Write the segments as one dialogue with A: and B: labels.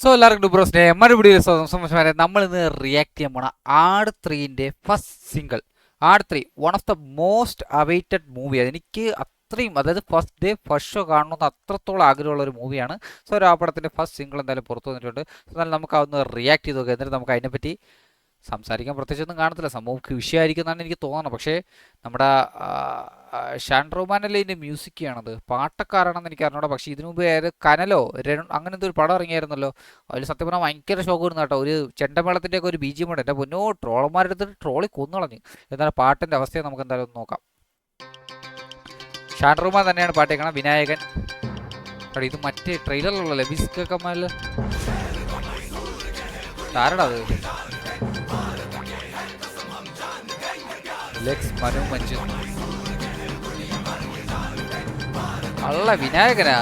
A: So എല്ലാവർക്കും ഡുബ്രോസിന്റെ മറുപടി സംബന്ധിച്ച് നമ്മൾ ഇന്ന് റിയാക്ട് ചെയ്യാൻ പോണ ആട് 3ന്റെ ഫസ്റ്റ് സിംഗിൾ. ആട് 3 one of the most awaited movie. അതെനിക്ക് അത്രയും, അതായത് ഫസ്റ്റ് ഡേ ഫസ്റ്റ് ഷോ കാണണമെന്ന് അത്രത്തോളം ആഗ്രഹമുള്ള ഒരു മൂവിയാണ്. സോ ആ പടത്തിന്റെ ഫസ്റ്റ് സിംഗിൾ എന്തായാലും പുറത്തു വന്നിട്ടുണ്ട്. എന്നാലും നമുക്ക് അതൊന്ന് റിയാക്ട് ചെയ്ത് നോക്കാം. എന്നിട്ട് നമുക്ക് അതിനെപ്പറ്റി സംസാരിക്കാൻ പ്രത്യേകിച്ചൊന്നും കാണത്തില്ല, സംഭവം വിഷയമായിരിക്കും എന്നാണ് എനിക്ക് തോന്നുന്നത്. പക്ഷേ നമ്മുടെ ഷാൻ റഹ്മാനല്ലേ ഇതിൻ്റെ മ്യൂസിക് ചെയ്യണത്, പാട്ടക്കാരാണെന്ന് എനിക്ക് അറിഞ്ഞൂടാ. പക്ഷേ ഇതിനു മുമ്പ് കനലോ അങ്ങനെ എന്തൊരു പടം ഇറങ്ങിയായിരുന്നല്ലോ, അതിൽ സത്യം പറഞ്ഞാൽ ഭയങ്കര ഷോക്ക് വരുന്ന കേട്ടോ. ഒരു ചെണ്ടമേളത്തിൻ്റെയൊക്കെ ഒരു ബീജിയം ഉണ്ട്. എൻ്റെ പൊന്നോ, ട്രോളന്മാരെടുത്തിട്ട് ട്രോളി കൊന്നുകളഞ്ഞു. എന്നാലും പാട്ടിൻ്റെ അവസ്ഥയെ നമുക്ക് എന്തായാലും ഒന്ന് നോക്കാം. ഷാൻ റഹ്മാൻ തന്നെയാണ് പാട്ട് കേൾക്കണം. വിനായകൻ. ഇത് മറ്റേ ട്രെയിലറിലുള്ളല്ലേ, ബിസ്ക കമാൽ. ആരടാ അത്? ലെക്സ് മനു മഞ്ജു അല്ല, വിനായകനാ.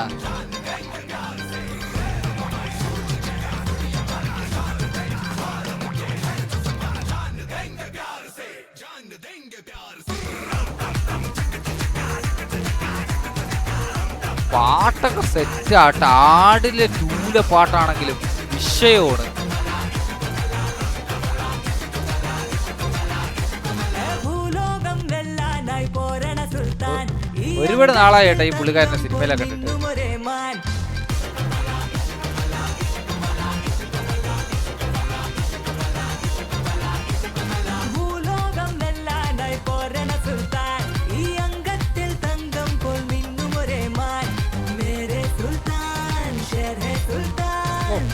A: പാട്ടൊക്കെ സെറ്റ് ആട്ടെ. ആടിലെ 2ലെ പാട്ടാണെങ്കിലും വിഷയമാണ്. ഒരുപാട് നാളായിട്ടാ ഈ പുള്ളിക്കാരനെ സിനിമയിലൊക്കെ കണ്ടിട്ട്.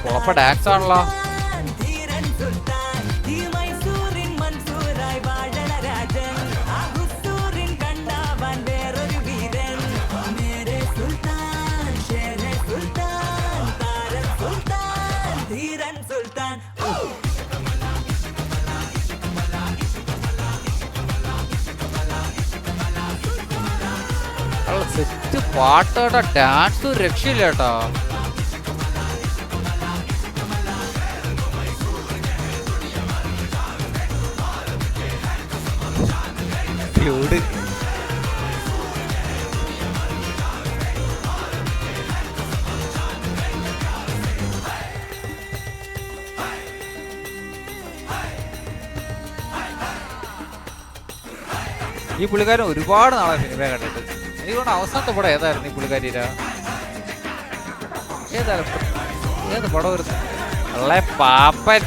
A: കുഴപ്പ ഡാൻസ് ആണല്ലോ. സെറ്റ് പാട്ടോട്ടാ, ഡാൻസ് രക്ഷയില്ല കേട്ടോ. ഈ പുള്ളിക്കാരൻ ഒരുപാട് നാളെ സിനിമ കണ്ടിട്ട്. എനിക്കൊണ്ട് അവസാനത്തെ പടം ഏതായിരുന്നു ഈ പുള്ളിക്കാരിയില്ല? ഏത് പടം വരുന്നു? അല്ലേ പാപ്പൻ.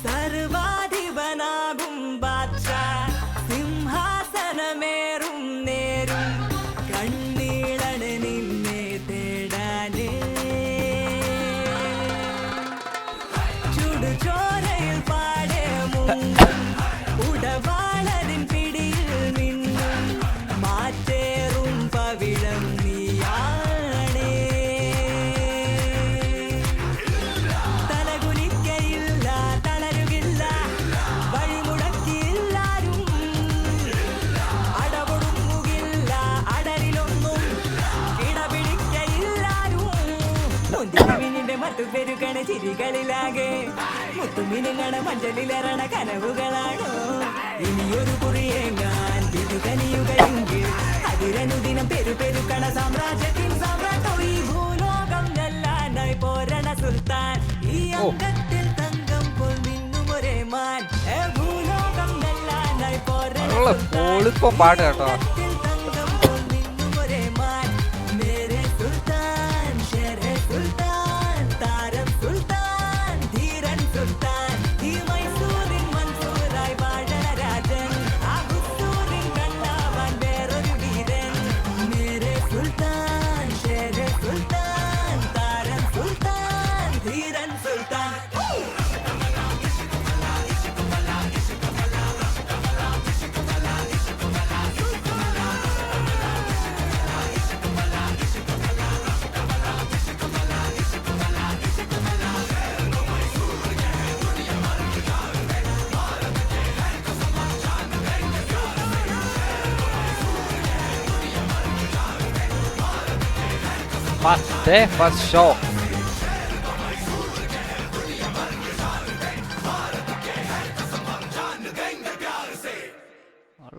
B: സർവാധിപനാകും ബാദ്ഷാ, സിംഹാസനമേറും നേരും, കണ്ണീളണ് നിന്നെ തേടാനേ. ചുടുചോരയിൽ പാടെ മുങ്ങും, ഉടവാളതിൻ പിടിയിൽ മിന്നും, മാറ്റേറും പവിഴം നീയാണേ. തലകുനിക്കയില്ല, തളരുകില്ല, വഴിമുടക്കില്ലാരും, അടപൊടുങ്ങുകില്ല, അടരിലൊന്നും കിടപിടിക്കയില്ലാരും. മുന്തിരിവിനിന്റെ മട്ടുപെരുകണ ചിരികളിലാകെ മുത്തുമിനുങ്ങണ മഞ്ചലിലറണ കനവുകളാണോ. ഇനിയൊരു കുറിയേങ്ങാൻ വിതുകനിയുകയെങ്കിൽ അതിരനുദിനം പെരുപെരുക്കണ സാമ്രാജ്യത്തിൻ സാമ്രാട്ടോ. ഈ ഭൂലോകം ഞെല്ലാനായി പോരണ സുൽത്താൻ, ഈ അംഗത്തിൽ തങ്കം പോൽ മിന്നും ഒരേ മാൻ. ഭൂലോകം ഞെല്ലാനായി പോരണ
A: പൊളിപ്പം പാട്ട് കേട്ടോ.
B: തങ്കം പോൽ മിന്നും ഒരേ മാൻ. മേരെ സുൽത്താൻ, ഷേരെ സുൽത്താൻ, താരം സുൽത്താൻ, ധീരൻ സുൽത്താൻ, ഈ മൈസൂരിൻ മൻസൂറായി വാഴണ രാജൻ, ആ ഹുസൂരിൻ കണ്ണാവാൻ വേറൊരു വീരൻ. മേരെ സുൽത്താൻ, ഷേരെ സുൽത്താൻ, താരം സുൽത്താൻ, ധീരൻ സുൽത്താൻ.
A: First day, first show.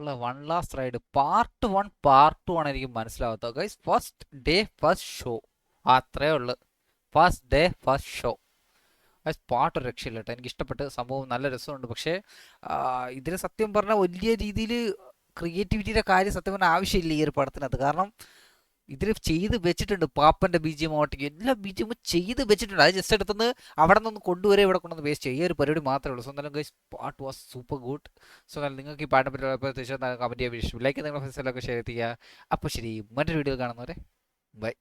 A: ഉള്ള വൺ ലാസ്റ്റ് റൈഡ് പാർട്ട് 1 എനിക്ക് മനസ്സിലാവാത്ത guys. First day first show അത്രേ ഉള്ളു. First day first show guys. പാട്ട് ഒരു രക്ഷയില്ല കേട്ടോ. എനിക്ക് ഇഷ്ടപ്പെട്ട് സംഭവം നല്ല രസമുണ്ട്. പക്ഷേ ഇതിൽ സത്യം പറഞ്ഞാൽ വലിയ രീതിയിൽ ക്രിയേറ്റിവിറ്റിയുടെ കാര്യം സത്യം പറഞ്ഞാൽ ആവശ്യമില്ല ഈ ഒരു പടത്തിനകത്ത്. കാരണം ഇതിൽ ചെയ്ത് വെച്ചിട്ടുണ്ട്. പാപ്പൻ്റെ BGM ഓട്ടിക്ക് എല്ലാ BGM ചെയ്ത് വെച്ചിട്ടുണ്ട്. അത് ജസ്റ്റ് എടുത്തുനിന്ന് അവിടെ നിന്ന് കൊണ്ടുവരെ ഇവിടെ കൊണ്ടുവന്ന് വേസ്റ്റ് ചെയ്യുക ഒരു പരിപാടി മാത്രമേ ഉള്ളൂ. സോ എന്നാലും ഗൈസ് പാട്ട് വാസ് സൂപ്പർ ഗുഡ്. സോ എന്നാലും നിങ്ങൾക്ക് ഈ പാട്ടിനെ പറ്റി തീർച്ചയായും കമൻറ്റ് ചെയ്യാൻ ലൈക്ക് നിങ്ങളുടെ ഫ്രണ്ട്സിലൊക്കെ ഷെയർ ചെയ്യുക. അപ്പോൾ ശരി, മറ്റൊരു വീഡിയോ കാണുന്നവരെ ബൈ.